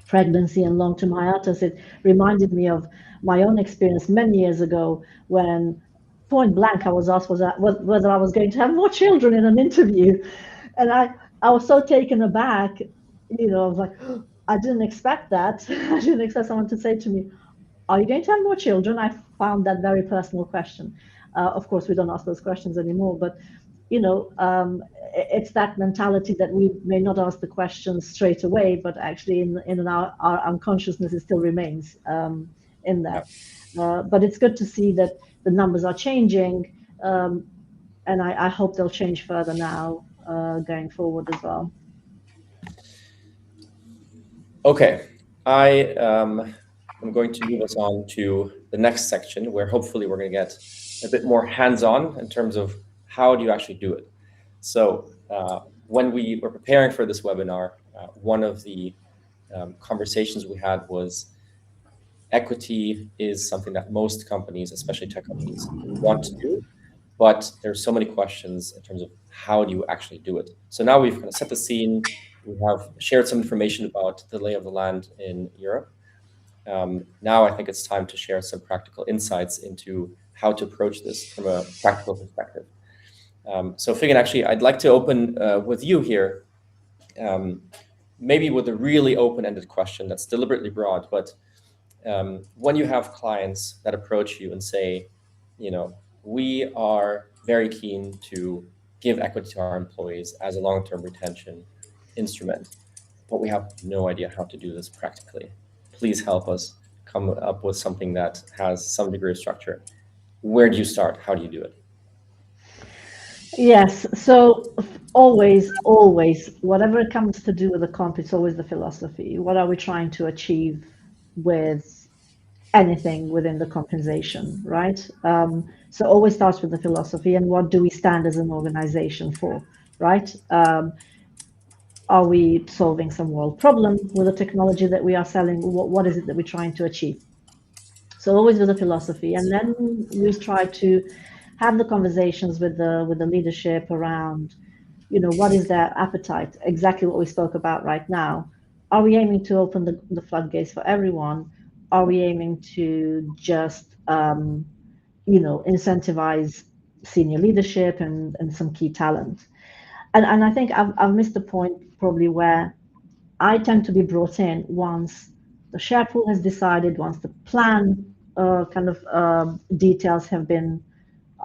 pregnancy and long-term hiatus. It reminded me of my own experience many years ago when point blank I was asked whether I was going to have more children in an interview, and I was so taken aback. I was like, I didn't expect that. I didn't expect someone to say to me, are you going to have more children? I found that very personal question. Of course, we don't ask those questions anymore, but it's that mentality that we may not ask the question straight away, but actually in our unconsciousness, it still remains in there. But it's good to see that the numbers are changing, and I hope they'll change further now going forward as well. Okay, I'm going to move us on to the next section, where hopefully we're going to get a bit more hands-on in terms of how do you actually do it. So when we were preparing for this webinar, one of the conversations we had was equity is something that most companies, especially tech companies, want to do, but there's so many questions in terms of how do you actually do it. So now we've kind of set the scene. We have shared some information about the lay of the land in Europe. Now I think it's time to share some practical insights into how to approach this from a practical perspective. So Figen, actually, I'd like to open with you here, maybe with a really open-ended question that's deliberately broad, but when you have clients that approach you and say, we are very keen to give equity to our employees as a long-term retention instrument, but we have no idea how to do this practically. Please help us come up with something that has some degree of structure. Where do you start? How do you do it? Yes, so always, whatever it comes to do with the comp, it's always the philosophy. What are we trying to achieve with anything within the compensation, right? So always starts with the philosophy and what do we stand as an organization for, right? Are we solving some world problem with the technology that we are selling? What is it that we're trying to achieve? So always with the philosophy, and then we try to have the conversations with the leadership around, what is their appetite? Exactly what we spoke about right now. Are we aiming to open the floodgates for everyone? Are we aiming to just, incentivize senior leadership and some key talent? And I think I've missed the point probably where I tend to be brought in once the share pool has decided, once the plan details have been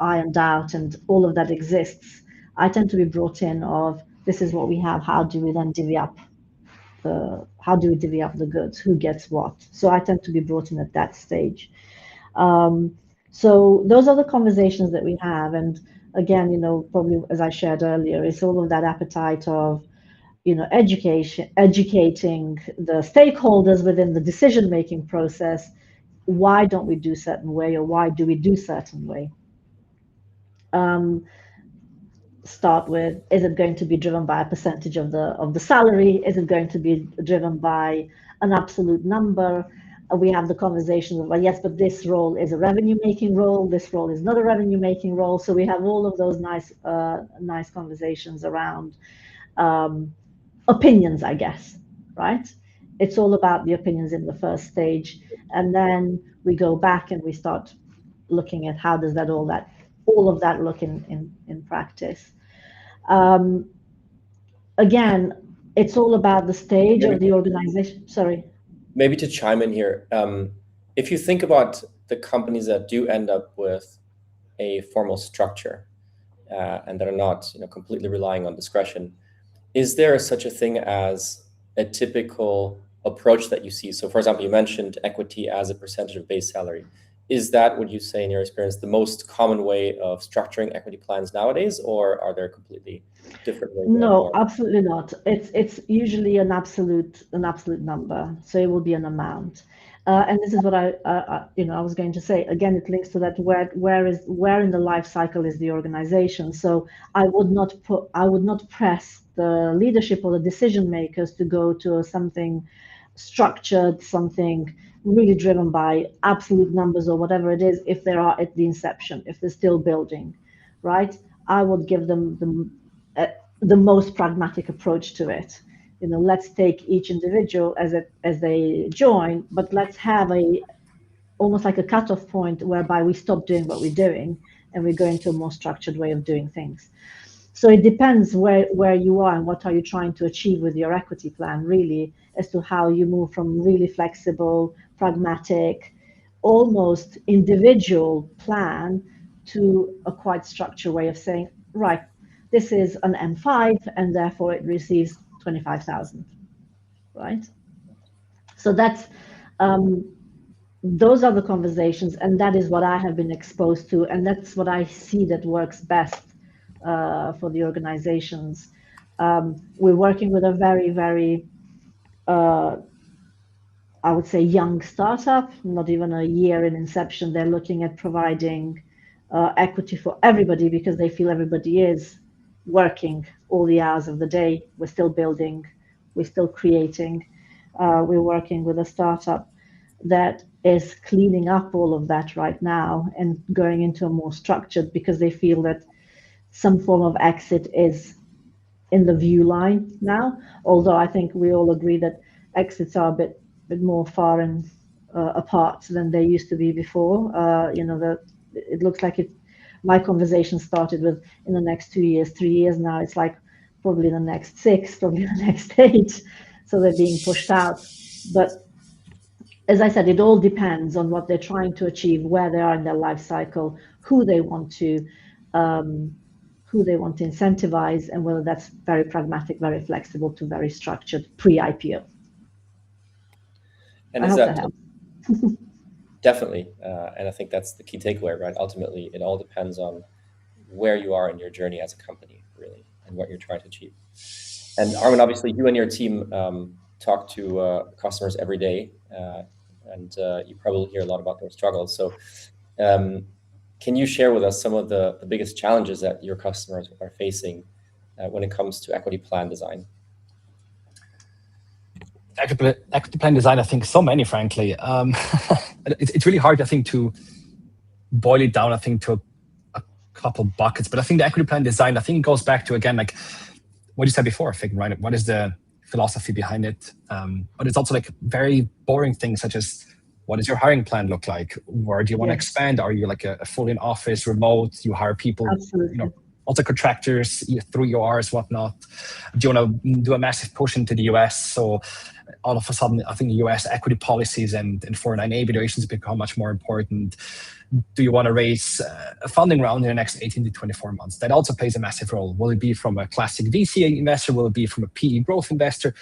ironed out and all of that exists. I tend to be brought in of, this is what we have, how do we then divvy up the goods, who gets what? So I tend to be brought in at that stage. So those are the conversations that we have, and again, probably as I shared earlier, it's all of that appetite of, educating the stakeholders within the decision-making process. Why don't we do certain way, or why do we do certain way? Start with, is it going to be driven by a percentage of the salary? Is it going to be driven by an absolute number? We have the conversation of, well, yes, but this role is a revenue-making role. This role is not a revenue-making role. So we have all of those nice conversations around opinions, I guess, right? It's all about the opinions in the first stage, and then we go back and we start looking at how does all of that look in practice. Again, it's all about the stage of the organization. Sorry. Maybe to chime in here, if you think about the companies that do end up with a formal structure and that are not, completely relying on discretion, is there such a thing as a typical approach that you see? So, for example, you mentioned equity as a percentage of base salary. Is that, would you say, in your experience, the most common way of structuring equity plans nowadays, or are there completely different ways? No, absolutely not. It's usually an absolute number, so it will be an amount. And this is what I was going to say. Again, it links to that where in the life cycle is the organization. So I would not press the leadership or the decision makers to go to something structured, something really driven by absolute numbers or whatever it is, if they are at the inception, if they're still building, right? I would give them the most pragmatic approach to it. Let's take each individual as they join, but let's have almost like a cutoff point whereby we stop doing what we're doing and we go into a more structured way of doing things. So it depends where you are and what are you trying to achieve with your equity plan, really, as to how you move from really flexible, pragmatic, almost individual plan to a quite structured way of saying, right, this is an M5 and therefore it receives 25,000, right? So those are the conversations, and that is what I have been exposed to, and that's what I see that works best for the organizations. We're working with a very, very, I would say, young startup, not even a year in inception. They're looking at providing equity for everybody because they feel everybody is working all the hours of the day. We're still building, we're still creating. We're working with a startup that is cleaning up all of that right now and going into a more structured, because they feel that some form of exit is in the view line now. Although I think we all agree that exits are a bit more far and apart than they used to be before. It looks like my conversation started with in the next 2 years, 3 years. Now it's like probably the next 6, probably the next 8. So they're being pushed out. But as I said, it all depends on what they're trying to achieve, where they are in their life cycle, who they want to incentivize, and whether that's very pragmatic, very flexible to very structured pre-IPO. And I hope that helps. Definitely. And I think that's the key takeaway, right? Ultimately, it all depends on where you are in your journey as a company, really, and what you're trying to achieve. And Armon, obviously, you and your team talk to customers every day, and you probably hear a lot about their struggles. So can you share with us some of the biggest challenges that your customers are facing when it comes to equity plan design? Equity plan design, I think so many, frankly. It's really hard, I think, to boil it down, I think, to a couple buckets. But I think the equity plan design, I think it goes back to, again, like what you said before, Figen, right? What is the philosophy behind it? But it's also like very boring things such as, what does your hiring plan look like? Where do you want to expand? Are you like a full in office, remote? You hire people, also contractors through yours, whatnot. Do you want to do a massive push into the US? So all of a sudden, I think US equity policies and 409A valuations become much more important. Do you want to raise a funding round in the next 18 to 24 months? That also plays a massive role. Will it be from a classic VC investor? Will it be from a PE growth investor?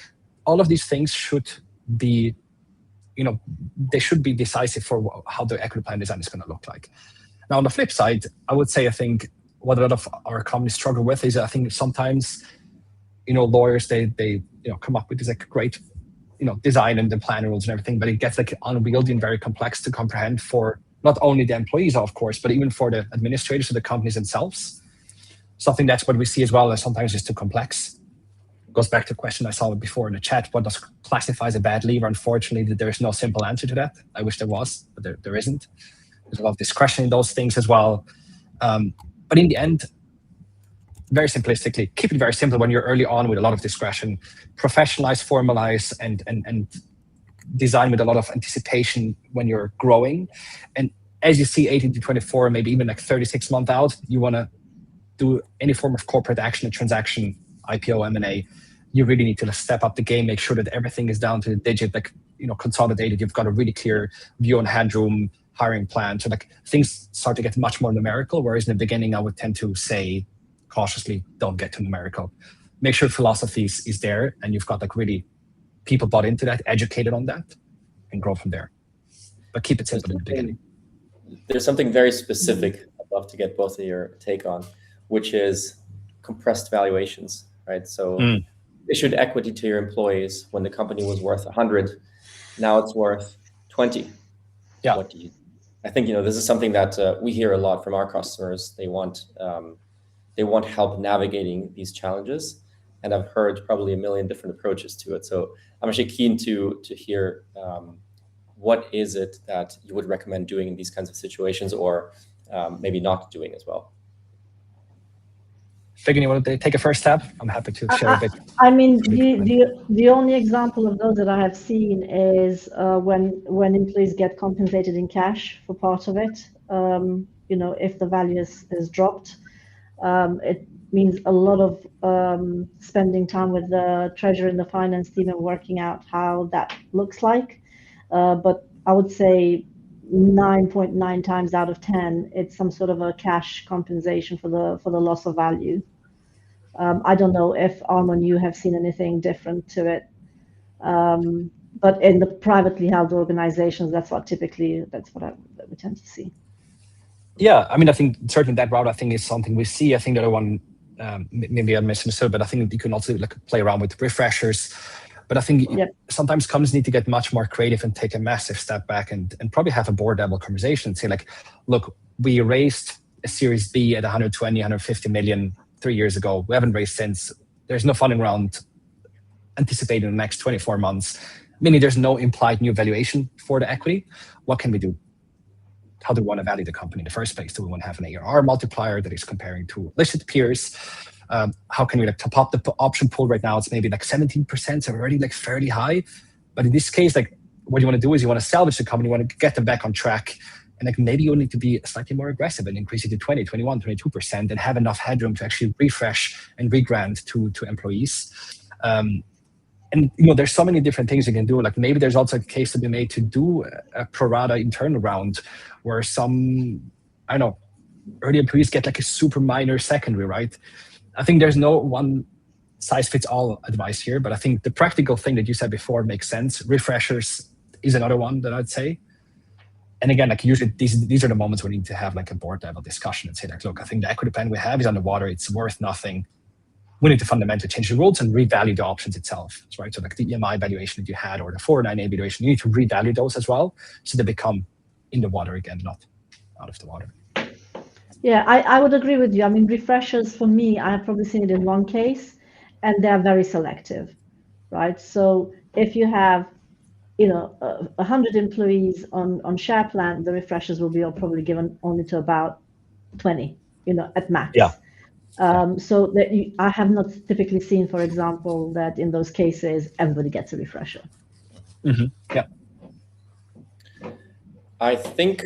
All of these things should be, they should be decisive for how the equity plan design is going to look like. Now, on the flip side, I would say, I think what a lot of our companies struggle with is, I think sometimes, lawyers, they come up with this like great, design and the plan rules and everything, but it gets like unwieldy and very complex to comprehend for not only the employees, of course, but even for the administrators of the companies themselves. So I think that's what we see as well, as sometimes it's too complex. It goes back to a question I saw before in the chat: what does classify as a bad leaver? Unfortunately, there is no simple answer to that. I wish there was, but there isn't. There's a lot of discretion in those things as well. But in the end, very simplistically, keep it very simple when you're early on with a lot of discretion. Professionalize, formalize, and design with a lot of anticipation when you're growing. And as you see 18 to 24, maybe even like 36 months out, you want to do any form of corporate action, a transaction, IPO, M&A. You really need to step up the game, make sure that everything is down to the digit, like, consolidated. You've got a really clear view on headroom, hiring plan. So like things start to get much more numerical, whereas in the beginning, I would tend to say cautiously, don't get too numerical. Make sure philosophy is there and you've got like really people bought into that, educated on that, and grow from there. But keep it simple in the beginning. There's something very specific I'd love to get both of your take on, which is compressed valuations, right? So issued equity to your employees when the company was worth 100, now it's worth 20. Yeah. What do you? I think this is something that we hear a lot from our customers. They want help navigating these challenges, and I've heard probably a million different approaches to it. So I'm actually keen to hear what is it that you would recommend doing in these kinds of situations, or maybe not doing as well. Figen, you want to take a first stab? I'm happy to share a bit. I mean, the only example of those that I have seen is when employees get compensated in cash for part of it. If the value is dropped, it means a lot of spending time with the treasurer and the finance team and working out how that looks like. But I would say 9.9 times out of 10, it's some sort of a cash compensation for the loss of value. I don't know if Armon, you have seen anything different to it, but in the privately held organizations, that's what we tend to see. Yeah, I mean, I think certainly that route, I think, is something we see. I think the other one, maybe I misunderstood, but I think you can also play around with refreshers. But I think sometimes companies need to get much more creative and take a massive step back and probably have a board level conversation and say, look, we raised a Series B at 120, 150 million 3 years ago. We haven't raised since. There's no funding round anticipated in the next 24 months, meaning there's no implied new valuation for the equity. What can we do? How do we want to value the company in the first place? Do we want to have an ARR multiplier that is comparing to listed peers? How can we top up the option pool? Right now it's maybe 17%, so already fairly high. But in this case, what you want to do is you want to salvage the company, you want to get them back on track. And maybe you need to be slightly more aggressive and increase it to 20, 21, 22% and have enough headroom to actually refresh and regrant to employees. And there's so many different things you can do. Maybe there's also a case to be made to do a pro rata internal round where some, early employees get a super minor secondary, right? I think there's no one size fits all advice here, but I think the practical thing that you said before makes sense. Refreshers is another one that I'd say. And again, usually these are the moments where we need to have a board level discussion and say look, I think the equity plan we have is underwater. It's worth nothing. We need to fundamentally change the rules and revalue the options itself, right? So the EMI valuation that you had or the 409A valuation, you need to revalue those as well so they become in the water again, not out of the water. Yeah, I would agree with you. I mean, refreshers for me, I have probably seen it in one case, and they're very selective, right? So if you have 100 employees on share plan, the refreshers will be probably given only to about 20, at max. Yeah. So that I have not typically seen, for example, that in those cases, everybody gets a refresher. Mm-hmm. Yeah. I think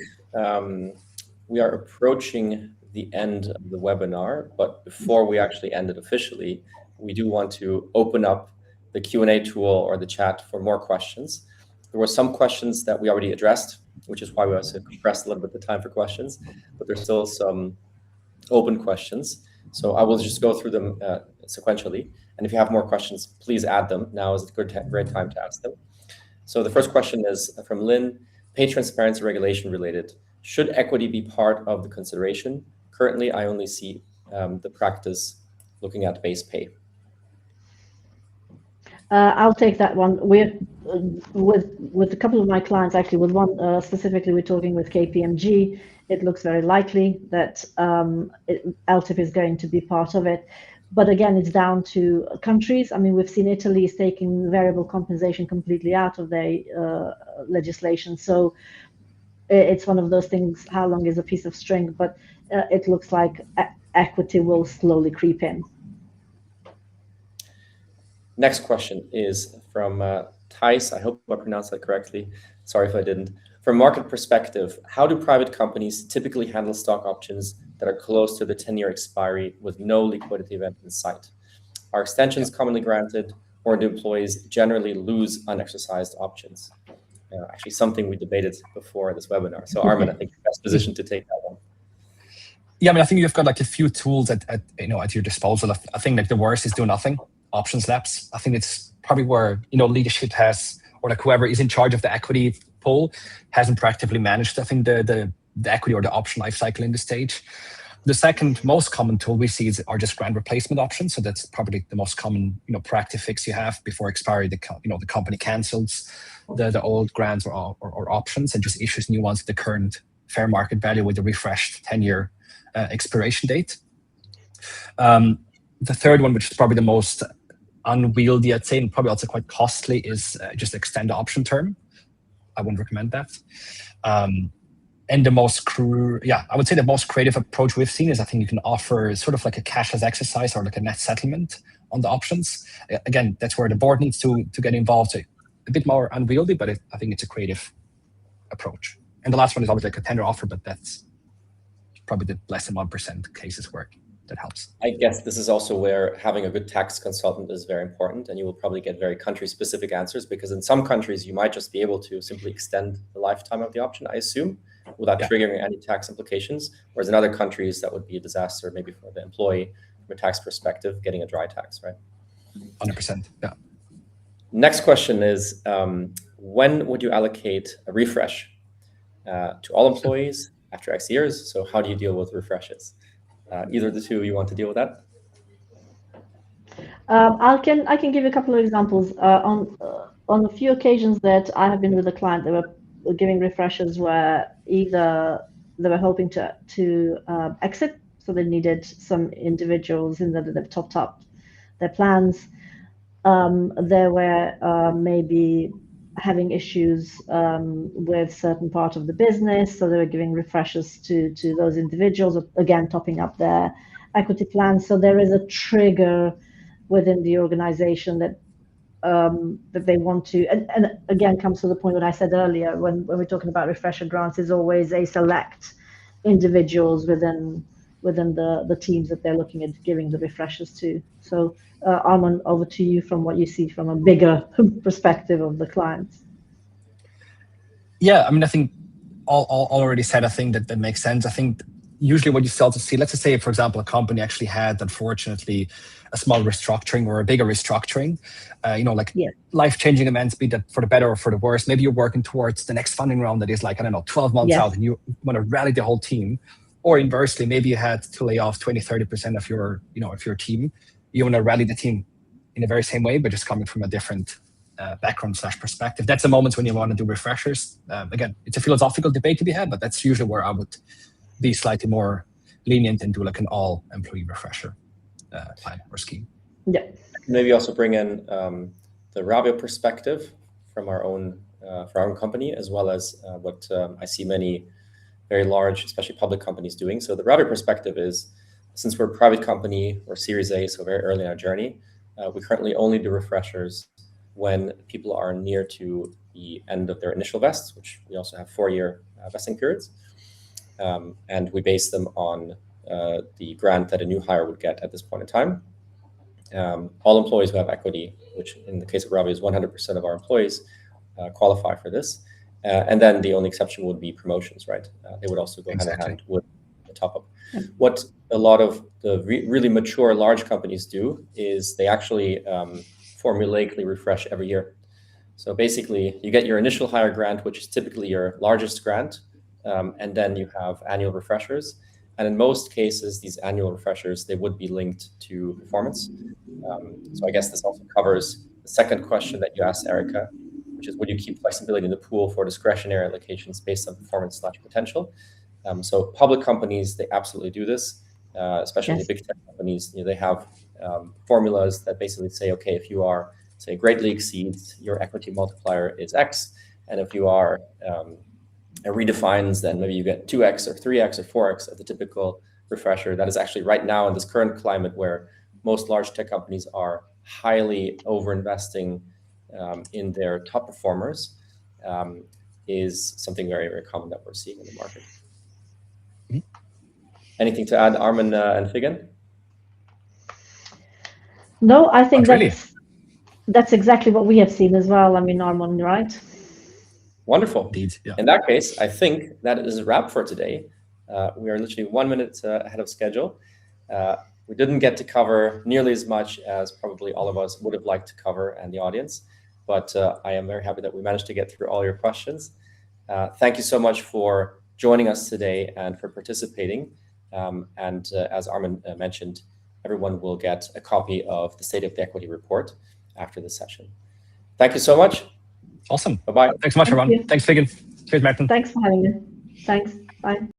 we are approaching the end of the webinar, but before we actually end it officially, we do want to open up the Q&A tool or the chat for more questions. There were some questions that we already addressed, which is why we also compressed a little bit the time for questions, but there's still some open questions. So I will just go through them sequentially. And if you have more questions, please add them. Now is a great time to ask them. So the first question is from Lynn, pay transparency regulation related. Should equity be part of the consideration? Currently, I only see the practice looking at base pay. I'll take that one. We're with a couple of my clients, actually, with one specifically, we're talking with KPMG. It looks very likely that LTIP is going to be part of it. But again, it's down to countries. I mean, we've seen Italy is taking variable compensation completely out of their legislation. So it's one of those things, how long is a piece of string? But it looks like equity will slowly creep in. Next question is from Thijs. I hope I pronounced that correctly. Sorry if I didn't. From market perspective, how do private companies typically handle stock options that are close to the 10-year expiry with no liquidity event in sight? Are extensions commonly granted, or do employees generally lose unexercised options? Actually, something we debated before this webinar. So Armon, I think you're best positioned to take that one. Yeah, I mean, I think you've got like a few tools at your disposal. I think like the worst is do nothing, options lapse. I think it's probably where leadership has, or like whoever is in charge of the equity pool hasn't practically managed, I think, the equity or the option life cycle in the stage. The second most common tool we see are just grant replacement options. So that's probably the most common, proactive fix you have before expiry. The company cancels the old grants or options and just issues new ones at the current fair market value with a refreshed 10-year expiration date. The third one, which is probably the most unwieldy, I'd say, and probably also quite costly, is just extend the option term. I wouldn't recommend that. And I would say the most creative approach we've seen is I think you can offer sort of like a cashless exercise or like a net settlement on the options. Again, that's where the board needs to get involved. A bit more unwieldy, but I think it's a creative approach. And the last one is always like a tender offer, but that's probably the less than 1% cases where that helps. I guess this is also where having a good tax consultant is very important, and you will probably get very country-specific answers, because in some countries you might just be able to simply extend the lifetime of the option, I assume, without triggering any tax implications, whereas in other countries that would be a disaster, maybe for the employee from a tax perspective, getting a dry tax, right? 100%, yeah. Next question is, when would you allocate a refresh to all employees after X years? So how do you deal with refreshes? Either of the two, you want to deal with that? I can give you a couple of examples. On a few occasions that I have been with a client, they were giving refreshers where either they were hoping to exit, so they needed some individuals in that they've topped up their plans. They were maybe having issues with certain part of the business, so they were giving refreshers to those individuals, again topping up their equity plans. So there is a trigger within the organization that they want to, and again comes to the point what I said earlier, when we're talking about refresher grants, is always a select individuals within the teams that they're looking at giving the refreshers to. So Armon, over to you from what you see from a bigger perspective of the clients. Yeah, I mean, I think all already said, I think that makes sense. I think usually what you start to see, let's just say, for example, a company actually had, unfortunately, a small restructuring or a bigger restructuring, life-changing events, be that for the better or for the worse. Maybe you're working towards the next funding round that is 12 months out, and you want to rally the whole team. Or inversely, maybe you had to lay off 20-30% of your team. You want to rally the team in the very same way, but just coming from a different background/perspective. That's the moments when you want to do refreshers. Again, it's a philosophical debate to be had, but that's usually where I would be slightly more lenient and do like an all-employee refresher plan or scheme. Yeah. Maybe also bring in the Ravio perspective from our own company, as well as what I see many very large, especially public companies doing. So the Ravio perspective is, since we're a private company, we're Series A, so very early in our journey, we currently only do refreshers when people are near to the end of their initial vests, which we also have 4-year vesting periods. And we base them on the grant that a new hire would get at this point in time. All employees who have equity, which in the case of Ravio is 100% of our employees, qualify for this. And then the only exception would be promotions, right? They would also go hand in hand with the top up. What a lot of the really mature large companies do is they actually formulaically refresh every year. So basically, you get your initial hire grant, which is typically your largest grant, and then you have annual refreshers. And in most cases, these annual refreshers, they would be linked to performance. So I guess this also covers the second question that you asked, Erica, which is, would you keep flexibility in the pool for discretionary allocations based on performance/potential? So public companies, they absolutely do this, especially the big tech companies. They have formulas that basically say, okay, if you are, say, greatly exceeds, your equity multiplier is X. And if you are redefines, then maybe you get 2X or 3X or 4X at the typical refresher. That is actually right now in this current climate where most large tech companies are highly over-investing in their top performers, is something very, very common that we're seeing in the market. Anything to add, Armon and Figen? No, I think that's exactly what we have seen as well. I mean, Armon, right? Wonderful. Indeed, yeah. In that case, I think that is a wrap for today. We are literally 1 minute ahead of schedule. We didn't get to cover nearly as much as probably all of us would have liked to cover and the audience, but I am very happy that we managed to get through all your questions. Thank you so much for joining us today and for participating. And as Armon mentioned, everyone will get a copy of the State of the Equity Report after the session. Thank you so much. Awesome. Bye-bye. Thanks so much, everyone. Thanks, Figen. Cheers, Merten. Thanks for having me. Thanks. Bye.